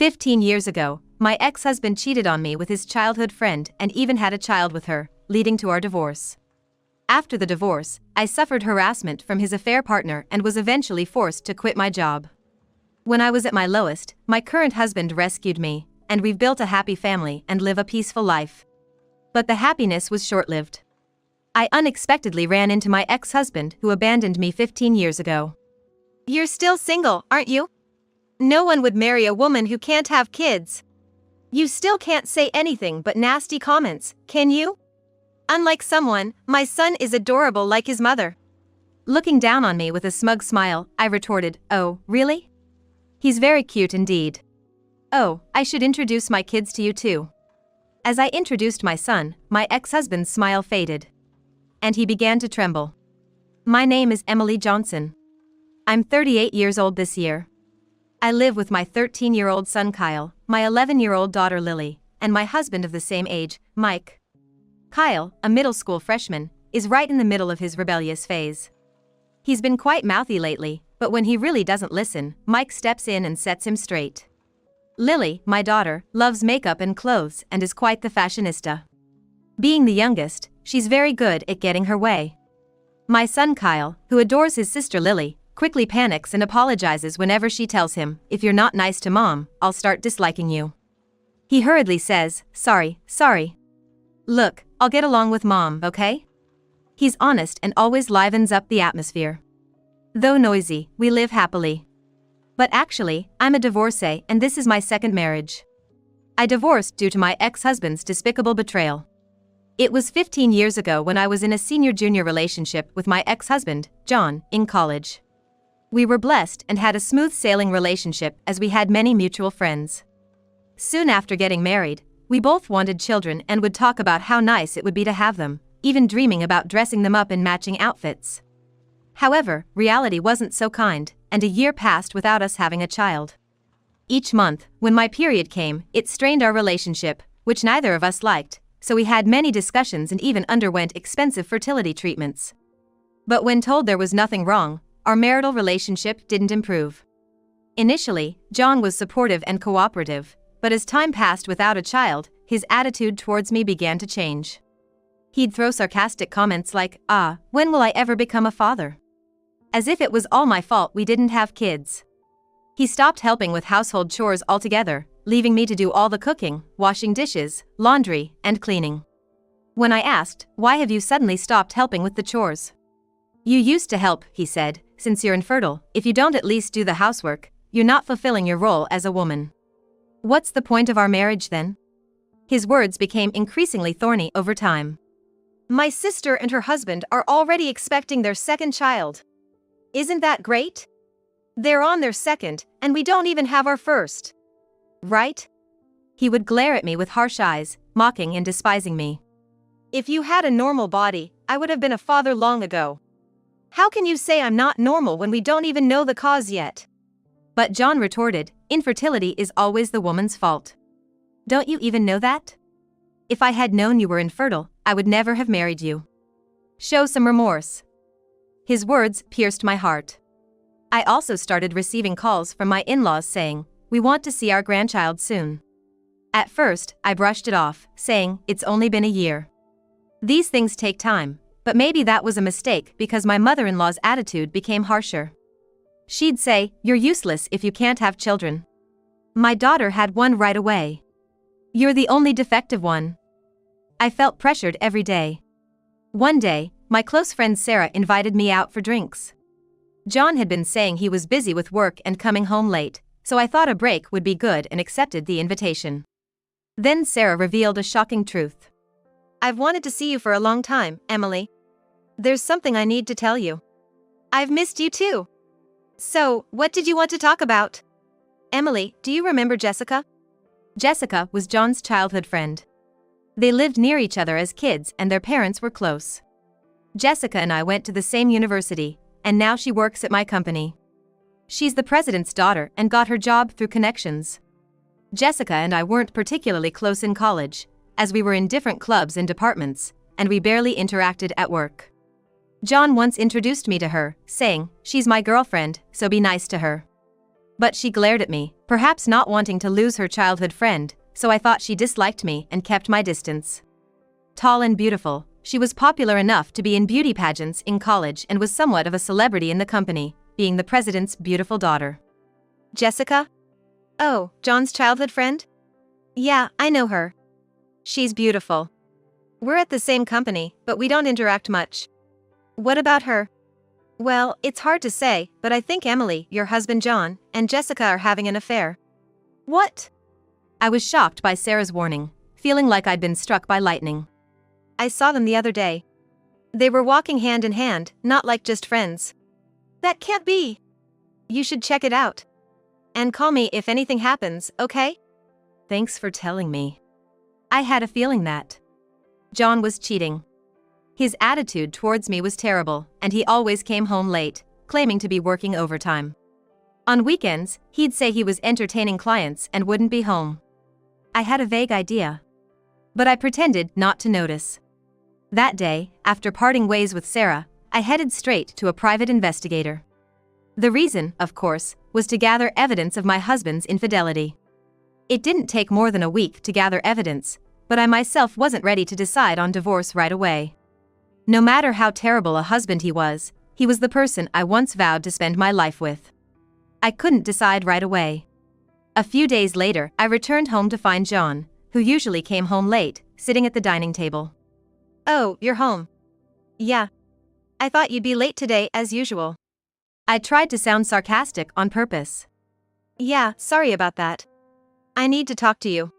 15 years ago, my ex-husband cheated on me with his childhood friend and even had a child with her, leading to our divorce. After the divorce, I suffered harassment from his affair partner and was eventually forced to quit my job. When I was at my lowest, my current husband rescued me, and we've built a happy family and live a peaceful life. But the happiness was short-lived. I unexpectedly ran into my ex-husband who abandoned me 15 years ago. You're still single, aren't you? No one would marry a woman who can't have kids. You still can't say anything but nasty comments, can you? Unlike someone, my son is adorable like his mother. Looking down on me with a smug smile, I retorted, "Oh, really? He's very cute indeed. Oh, I should introduce my kids to you too." As I introduced my son, my ex-husband's smile faded. And he began to tremble. "My name is Emily Johnson. I'm 38 years old this year. I live with my 13-year-old son Kyle, my 11-year-old daughter Lily, and my husband of the same age, Mike." Kyle, a middle school freshman, is right in the middle of his rebellious phase. He's been quite mouthy lately, but when he really doesn't listen, Mike steps in and sets him straight. Lily, my daughter, loves makeup and clothes and is quite the fashionista. Being the youngest, she's very good at getting her way. My son Kyle, who adores his sister Lily, quickly panics and apologizes whenever she tells him, "If you're not nice to mom, I'll start disliking you." He hurriedly says, Sorry. Look, I'll get along with mom, okay?" He's honest and always livens up the atmosphere. Though noisy, we live happily. But actually, I'm a divorcee and this is my second marriage. I divorced due to my ex-husband's despicable betrayal. It was 15 years ago when I was in a senior-junior relationship with my ex-husband, John, in college. We were blessed and had a smooth-sailing relationship as we had many mutual friends. Soon after getting married, we both wanted children and would talk about how nice it would be to have them, even dreaming about dressing them up in matching outfits. However, reality wasn't so kind, and a year passed without us having a child. Each month, when my period came, it strained our relationship, which neither of us liked, so we had many discussions and even underwent expensive fertility treatments. But when told there was nothing wrong, our marital relationship didn't improve. Initially, John was supportive and cooperative, but as time passed without a child, his attitude towards me began to change. He'd throw sarcastic comments like, when will I ever become a father?" As if it was all my fault we didn't have kids. He stopped helping with household chores altogether, leaving me to do all the cooking, washing dishes, laundry, and cleaning. When I asked, "Why have you suddenly stopped helping with the chores?" "You used to help," he said. "Since you're infertile, if you don't at least do the housework, you're not fulfilling your role as a woman. What's the point of our marriage then?" His words became increasingly thorny over time. My sister and her husband are already expecting their second child. Isn't that great? They're on their second, and we don't even have our first. Right? He would glare at me with harsh eyes, mocking and despising me. If you had a normal body, I would have been a father long ago. How can you say I'm not normal when we don't even know the cause yet? But John retorted, "Infertility is always the woman's fault. Don't you even know that? If I had known you were infertile, I would never have married you. Show some remorse." His words pierced my heart. I also started receiving calls from my in-laws saying, "We want to see our grandchild soon." At first, I brushed it off, saying, "It's only been a year. These things take time," but maybe that was a mistake because my mother-in-law's attitude became harsher. She'd say, "You're useless if you can't have children." My daughter had one right away. "You're the only defective one." I felt pressured every day. One day, my close friend Sarah invited me out for drinks. John had been saying he was busy with work and coming home late, so I thought a break would be good and accepted the invitation. Then Sarah revealed a shocking truth. "I've wanted to see you for a long time, Emily. There's something I need to tell you. I've missed you too." "So, what did you want to talk about?" "Emily, do you remember Jessica?" Jessica was John's childhood friend. They lived near each other as kids and their parents were close. Jessica and I went to the same university, and now she works at my company. She's the president's daughter and got her job through connections. Jessica and I weren't particularly close in college, as we were in different clubs and departments, and we barely interacted at work. John once introduced me to her, saying, "She's my girlfriend, so be nice to her." But she glared at me, perhaps not wanting to lose her childhood friend, so I thought she disliked me and kept my distance. Tall and beautiful, she was popular enough to be in beauty pageants in college and was somewhat of a celebrity in the company, being the president's beautiful daughter. Jessica? Oh, John's childhood friend? Yeah, I know her. She's beautiful. We're at the same company, but we don't interact much. What about her? Well, it's hard to say, but I think Emily, your husband John, and Jessica are having an affair. What? I was shocked by Sarah's warning, feeling like I'd been struck by lightning. I saw them the other day. They were walking hand in hand, not like just friends. That can't be. You should check it out. And call me if anything happens, okay? Thanks for telling me. I had a feeling that John was cheating. His attitude towards me was terrible, and he always came home late, claiming to be working overtime. On weekends, he'd say he was entertaining clients and wouldn't be home. I had a vague idea, but I pretended not to notice. That day, after parting ways with Sarah, I headed straight to a private investigator. The reason, of course, was to gather evidence of my husband's infidelity. It didn't take more than a week to gather evidence, but I myself wasn't ready to decide on divorce right away. No matter how terrible a husband he was the person I once vowed to spend my life with. I couldn't decide right away. A few days later, I returned home to find John, who usually came home late, sitting at the dining table. Oh, you're home. Yeah. I thought you'd be late today as usual. I tried to sound sarcastic on purpose. Yeah, sorry about that. I need to talk to you.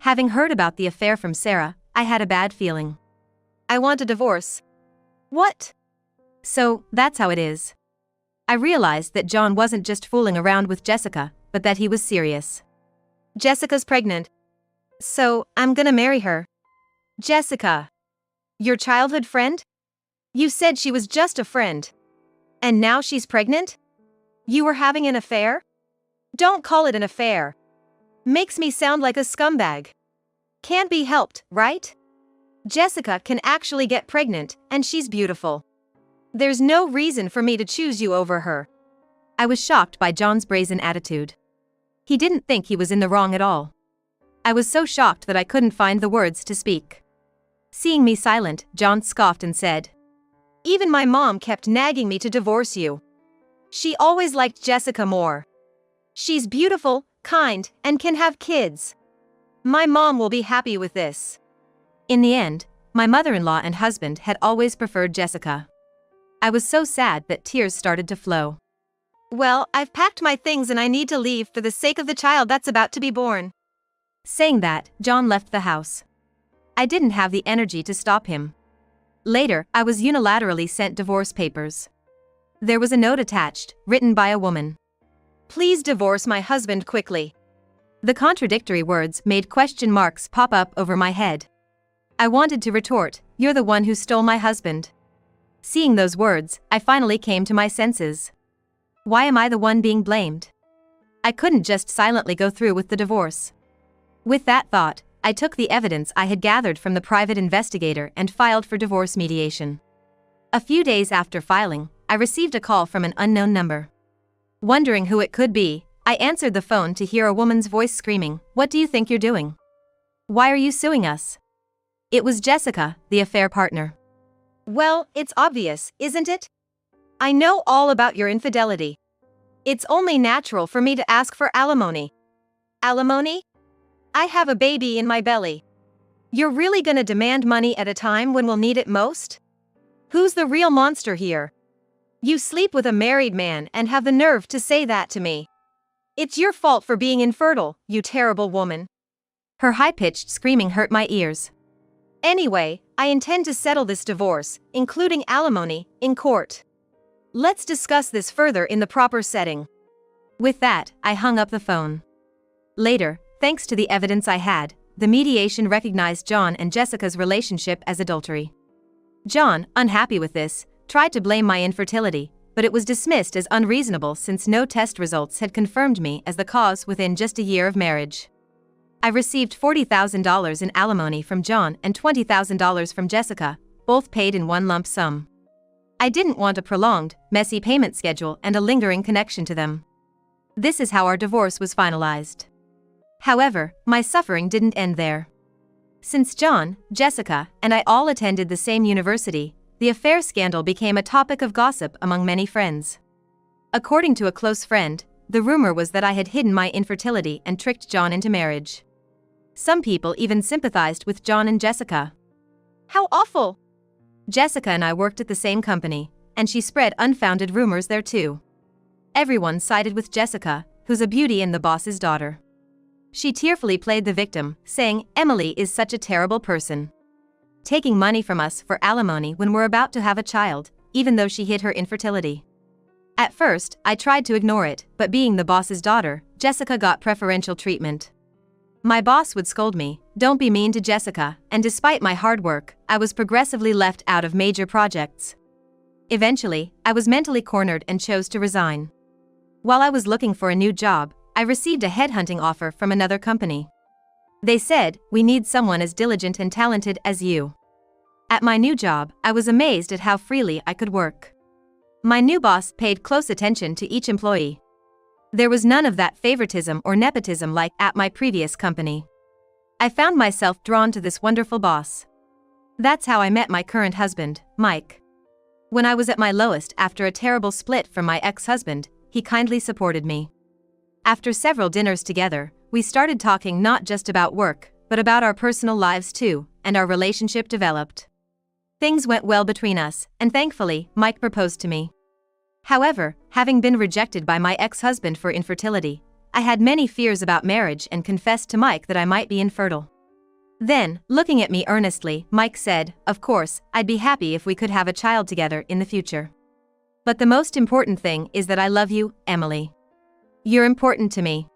Having heard about the affair from Sarah, I had a bad feeling. I want a divorce. What? So, that's how it is. I realized that John wasn't just fooling around with Jessica, but that he was serious. Jessica's pregnant. So, I'm gonna marry her. Jessica. Your childhood friend? You said she was just a friend. And now she's pregnant? You were having an affair? Don't call it an affair. Makes me sound like a scumbag. Can't be helped, right? Jessica can actually get pregnant, and she's beautiful. There's no reason for me to choose you over her. I was shocked by John's brazen attitude. He didn't think he was in the wrong at all. I was so shocked that I couldn't find the words to speak. Seeing me silent, John scoffed and said, Even my mom kept nagging me to divorce you. She always liked Jessica more. She's beautiful, kind, and can have kids. My mom will be happy with this. In the end, my mother-in-law and husband had always preferred Jessica. I was so sad that tears started to flow. Well, I've packed my things and I need to leave for the sake of the child that's about to be born. Saying that, John left the house. I didn't have the energy to stop him. Later, I was unilaterally sent divorce papers. There was a note attached, written by a woman. Please divorce my husband quickly. The contradictory words made question marks pop up over my head. I wanted to retort, "You're the one who stole my husband." Seeing those words, I finally came to my senses. Why am I the one being blamed? I couldn't just silently go through with the divorce. With that thought, I took the evidence I had gathered from the private investigator and filed for divorce mediation. A few days after filing, I received a call from an unknown number. Wondering who it could be, I answered the phone to hear a woman's voice screaming, "What do you think you're doing? Why are you suing us?" It was Jessica, the affair partner. Well, it's obvious, isn't it? I know all about your infidelity. It's only natural for me to ask for alimony. Alimony? I have a baby in my belly. You're really gonna demand money at a time when we'll need it most? Who's the real monster here? You sleep with a married man and have the nerve to say that to me. It's your fault for being infertile, you terrible woman. Her high-pitched screaming hurt my ears. Anyway, I intend to settle this divorce, including alimony, in court. Let's discuss this further in the proper setting. With that, I hung up the phone. Later, thanks to the evidence I had, the mediation recognized John and Jessica's relationship as adultery. John, unhappy with this, tried to blame my infertility, but it was dismissed as unreasonable since no test results had confirmed me as the cause within just a year of marriage. I received $40,000 in alimony from John and $20,000 from Jessica, both paid in one lump sum. I didn't want a prolonged, messy payment schedule and a lingering connection to them. This is how our divorce was finalized. However, my suffering didn't end there. Since John, Jessica, and I all attended the same university, the affair scandal became a topic of gossip among many friends. According to a close friend, the rumor was that I had hidden my infertility and tricked John into marriage. Some people even sympathized with John and Jessica. How awful! Jessica and I worked at the same company, and she spread unfounded rumors there too. Everyone sided with Jessica, who's a beauty and the boss's daughter. She tearfully played the victim, saying, "Emily is such a terrible person. Taking money from us for alimony when we're about to have a child, even though she hid her infertility." At first, I tried to ignore it, but being the boss's daughter, Jessica got preferential treatment. My boss would scold me, "Don't be mean to Jessica," and despite my hard work, I was progressively left out of major projects. Eventually, I was mentally cornered and chose to resign. While I was looking for a new job, I received a headhunting offer from another company. They said, "We need someone as diligent and talented as you." At my new job, I was amazed at how freely I could work. My new boss paid close attention to each employee. There was none of that favoritism or nepotism like at my previous company. I found myself drawn to this wonderful boss. That's how I met my current husband, Mike. When I was at my lowest after a terrible split from my ex-husband, he kindly supported me. After several dinners together, we started talking not just about work, but about our personal lives too, and our relationship developed. Things went well between us, and thankfully, Mike proposed to me. However, having been rejected by my ex-husband for infertility, I had many fears about marriage and confessed to Mike that I might be infertile. Then, looking at me earnestly, Mike said, "Of course, I'd be happy if we could have a child together in the future. But the most important thing is that I love you, Emily. You're important to me.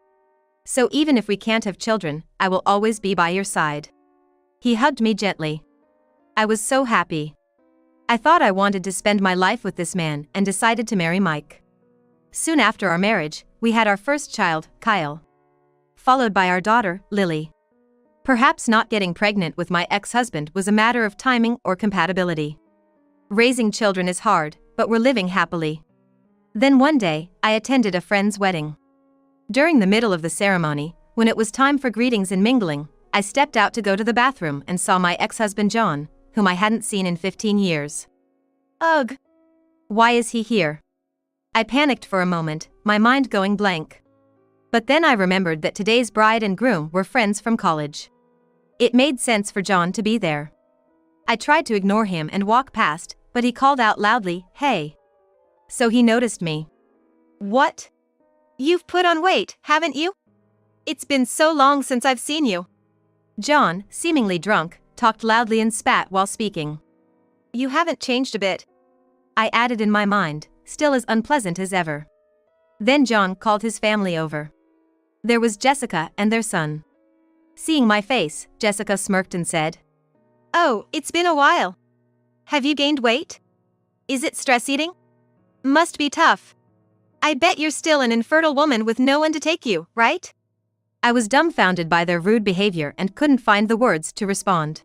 So even if we can't have children, I will always be by your side." He hugged me gently. I was so happy. I thought I wanted to spend my life with this man and decided to marry Mike. Soon after our marriage, we had our first child, Kyle. Followed by our daughter, Lily. Perhaps not getting pregnant with my ex-husband was a matter of timing or compatibility. Raising children is hard, but we're living happily. Then one day, I attended a friend's wedding. During the middle of the ceremony, when it was time for greetings and mingling, I stepped out to go to the bathroom and saw my ex-husband John, whom I hadn't seen in 15 years. Ugh! Why is he here? I panicked for a moment, my mind going blank. But then I remembered that today's bride and groom were friends from college. It made sense for John to be there. I tried to ignore him and walk past, but he called out loudly, "Hey." So he noticed me. What? You've put on weight, haven't you? It's been so long since I've seen you. John, seemingly drunk, talked loudly and spat while speaking. You haven't changed a bit. I added in my mind, still as unpleasant as ever. Then John called his family over. There was Jessica and their son. Seeing my face, Jessica smirked and said, "Oh, it's been a while. Have you gained weight? Is it stress eating? Must be tough. I bet you're still an infertile woman with no one to take you, right?" I was dumbfounded by their rude behavior and couldn't find the words to respond.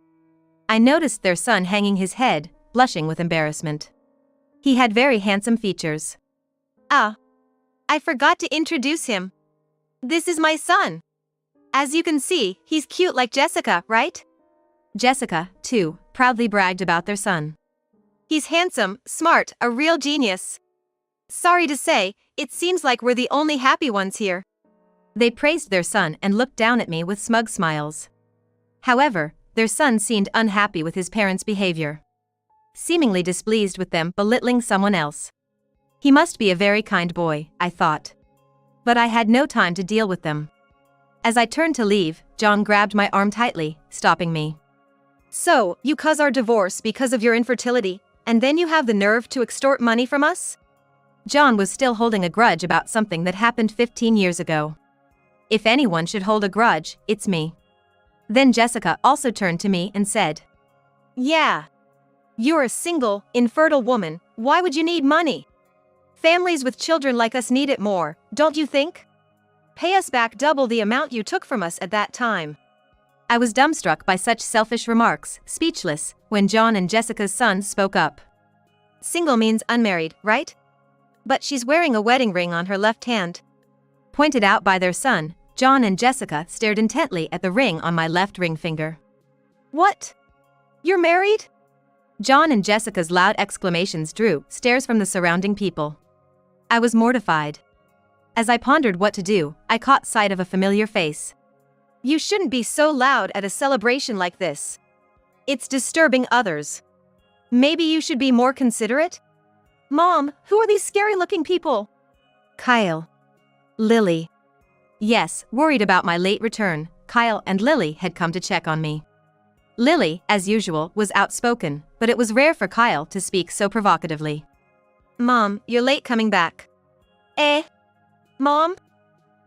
I noticed their son hanging his head, blushing with embarrassment. He had very handsome features. Ah. I forgot to introduce him. This is my son. As you can see, he's cute like Jessica, right? Jessica, too, proudly bragged about their son. He's handsome, smart, a real genius. Sorry to say, it seems like we're the only happy ones here. They praised their son and looked down at me with smug smiles. However, their son seemed unhappy with his parents' behavior. Seemingly displeased with them belittling someone else. He must be a very kind boy, I thought. But I had no time to deal with them. As I turned to leave, John grabbed my arm tightly, stopping me. "So, you cause our divorce because of your infertility, and then you have the nerve to extort money from us?" John was still holding a grudge about something that happened 15 years ago. If anyone should hold a grudge, it's me. Then Jessica also turned to me and said, "Yeah. You're a single, infertile woman, why would you need money? Families with children like us need it more, don't you think? Pay us back double the amount you took from us at that time." I was dumbstruck by such selfish remarks, speechless, when John and Jessica's son spoke up. "Single means unmarried, right? But she's wearing a wedding ring on her left hand." pointed out by their son, John and Jessica stared intently at the ring on my left ring finger. What? You're married? John and Jessica's loud exclamations drew stares from the surrounding people. I was mortified. As I pondered what to do, I caught sight of a familiar face. You shouldn't be so loud at a celebration like this. It's disturbing others. Maybe you should be more considerate? Mom, who are these scary-looking people? Kyle. Lily. Yes, worried about my late return, Kyle and Lily had come to check on me. Lily, as usual, was outspoken, but it was rare for Kyle to speak so provocatively. Mom, you're late coming back. Eh? Mom?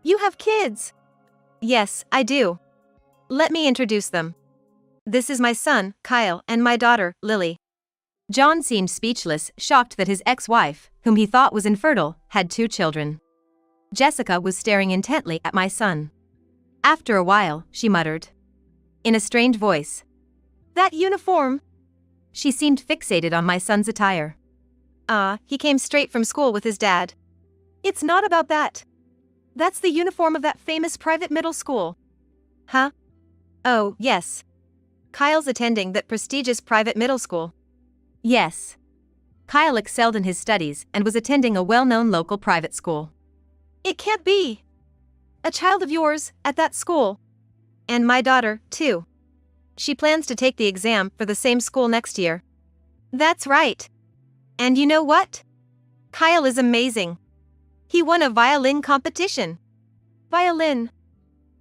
You have kids? Yes, I do. Let me introduce them. This is my son, Kyle, and my daughter, Lily. John seemed speechless, shocked that his ex-wife, whom he thought was infertile, had 2 children. Jessica was staring intently at my son. After a while, she muttered. In a strained voice. That uniform! She seemed fixated on my son's attire. He came straight from school with his dad. It's not about that. That's the uniform of that famous private middle school. Huh? Oh, yes. Kyle's attending that prestigious private middle school. Yes. Kyle excelled in his studies and was attending a well-known local private school. It can't be. A child of yours, at that school. And my daughter, too. She plans to take the exam for the same school next year. That's right. And you know what? Kyle is amazing. He won a violin competition. Violin.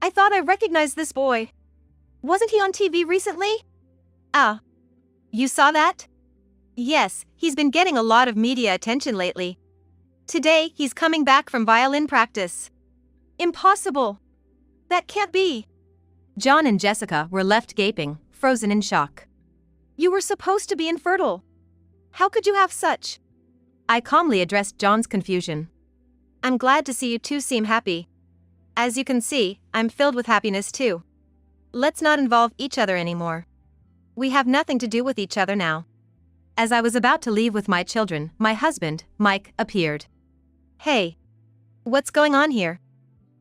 I thought I recognized this boy. Wasn't he on TV recently? You saw that? Yes, he's been getting a lot of media attention lately. Today, he's coming back from violin practice. Impossible. That can't be. John and Jessica were left gaping, frozen in shock. You were supposed to be infertile. How could you have such? I calmly addressed John's confusion. I'm glad to see you two seem happy. As you can see, I'm filled with happiness too. Let's not involve each other anymore. We have nothing to do with each other now. As I was about to leave with my children, my husband, Mike, appeared. Hey. What's going on here?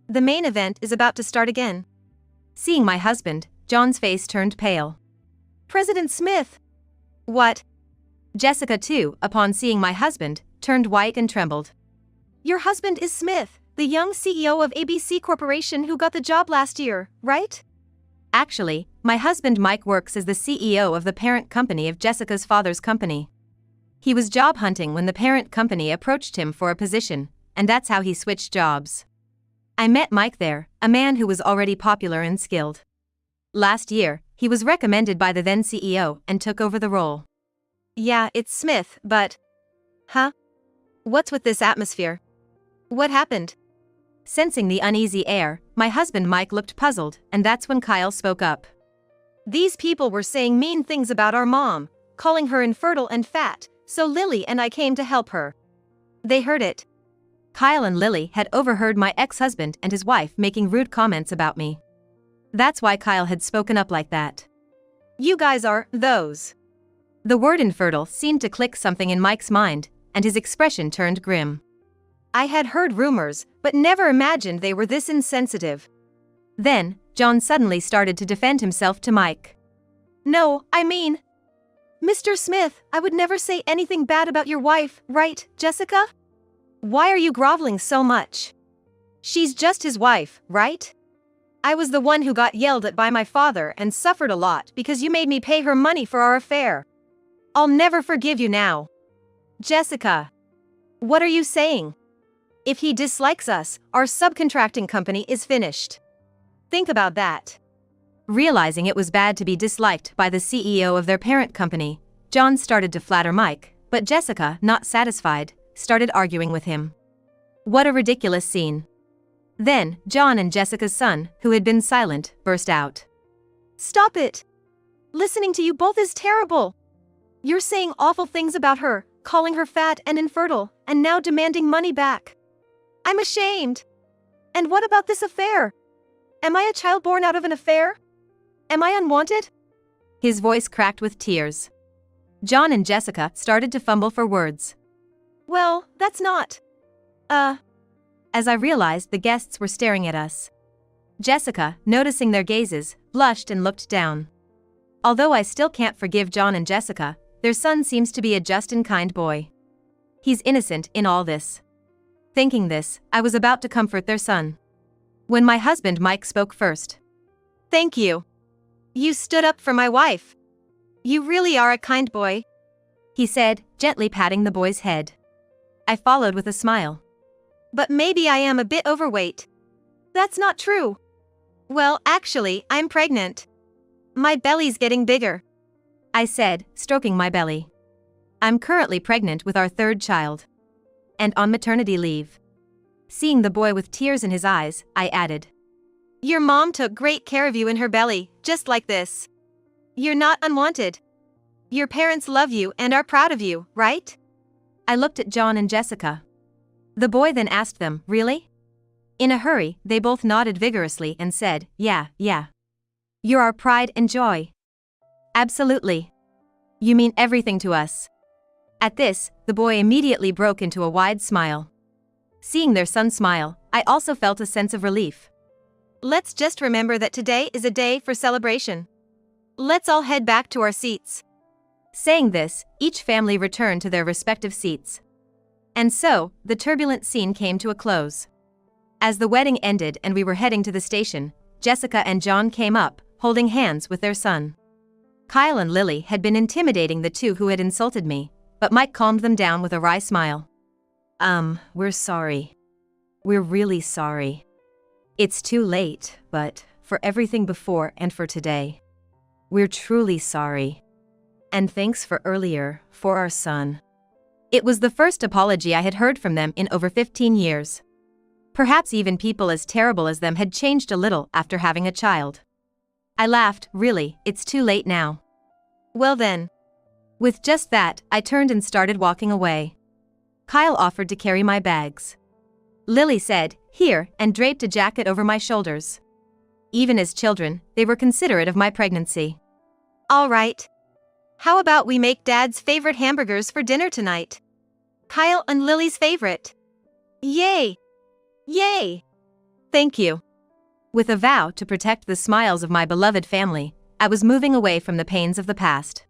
The main event is about to start again. Seeing my husband, John's face turned pale. President Smith! What? Jessica too, upon seeing my husband, turned white and trembled. Your husband is Smith, the young CEO of ABC Corporation who got the job last year, right? Actually, my husband Mike works as the CEO of the parent company of Jessica's father's company. He was job hunting when the parent company approached him for a position, and that's how he switched jobs. I met Mike there, a man who was already popular and skilled. Last year, he was recommended by the then CEO and took over the role. Yeah, it's Smith, but... Huh? What's with this atmosphere? What happened? Sensing the uneasy air, my husband Mike looked puzzled, and that's when Kyle spoke up. These people were saying mean things about our mom, calling her infertile and fat, so Lily and I came to help her. They heard it. Kyle and Lily had overheard my ex-husband and his wife making rude comments about me. That's why Kyle had spoken up like that. You guys are those. The word infertile seemed to click something in Mike's mind, and his expression turned grim. I had heard rumors, but never imagined they were this insensitive. Then, John suddenly started to defend himself to Mike. No, I mean... Mr. Smith, I would never say anything bad about your wife, right, Jessica? Why are you groveling so much? She's just his wife, right? I was the one who got yelled at by my father and suffered a lot because you made me pay her money for our affair. I'll never forgive you now. Jessica. What are you saying? If he dislikes us, our subcontracting company is finished. Think about that. Realizing it was bad to be disliked by the CEO of their parent company, John started to flatter Mike, but Jessica, not satisfied, started arguing with him. What a ridiculous scene. Then, John and Jessica's son, who had been silent, burst out. Stop it! Listening to you both is terrible. You're saying awful things about her, calling her fat and infertile, and now demanding money back. I'm ashamed. And what about this affair? Am I a child born out of an affair? Am I unwanted? His voice cracked with tears. John and Jessica started to fumble for words. Well, that's not... as I realized the guests were staring at us. Jessica, noticing their gazes, blushed and looked down. Although I still can't forgive John and Jessica, their son seems to be a just and kind boy. He's innocent in all this. Thinking this, I was about to comfort their son, when my husband Mike spoke first. Thank you. You stood up for my wife. You really are a kind boy, he said, gently patting the boy's head. I followed with a smile. But maybe I am a bit overweight. That's not true. Well, actually, I'm pregnant. My belly's getting bigger, I said, stroking my belly. I'm currently pregnant with our third child, and on maternity leave. Seeing the boy with tears in his eyes, I added, Your mom took great care of you in her belly, just like this. You're not unwanted. Your parents love you and are proud of you, right? I looked at John and Jessica. The boy then asked them, Really? In a hurry, they both nodded vigorously and said, Yeah. You're our pride and joy. Absolutely. You mean everything to us. At this, the boy immediately broke into a wide smile. Seeing their son smile, I also felt a sense of relief. Let's just remember that today is a day for celebration. Let's all head back to our seats. Saying this, each family returned to their respective seats. And so, the turbulent scene came to a close. As the wedding ended and we were heading to the station, Jessica and John came up, holding hands with their son. Kyle and Lily had been intimidating the two who had insulted me, but Mike calmed them down with a wry smile. We're sorry. We're really sorry. It's too late, but for everything before and for today, we're truly sorry. And thanks for earlier, for our son. It was the first apology I had heard from them in over 15 years. Perhaps even people as terrible as them had changed a little after having a child. I laughed, Really, it's too late now. Well then. With just that, I turned and started walking away. Kyle offered to carry my bags. Lily said, Here, and draped a jacket over my shoulders. Even as children, they were considerate of my pregnancy. All right. How about we make Dad's favorite hamburgers for dinner tonight? Kyle and Lily's favorite. Yay! Yay! Thank you. With a vow to protect the smiles of my beloved family, I was moving away from the pains of the past.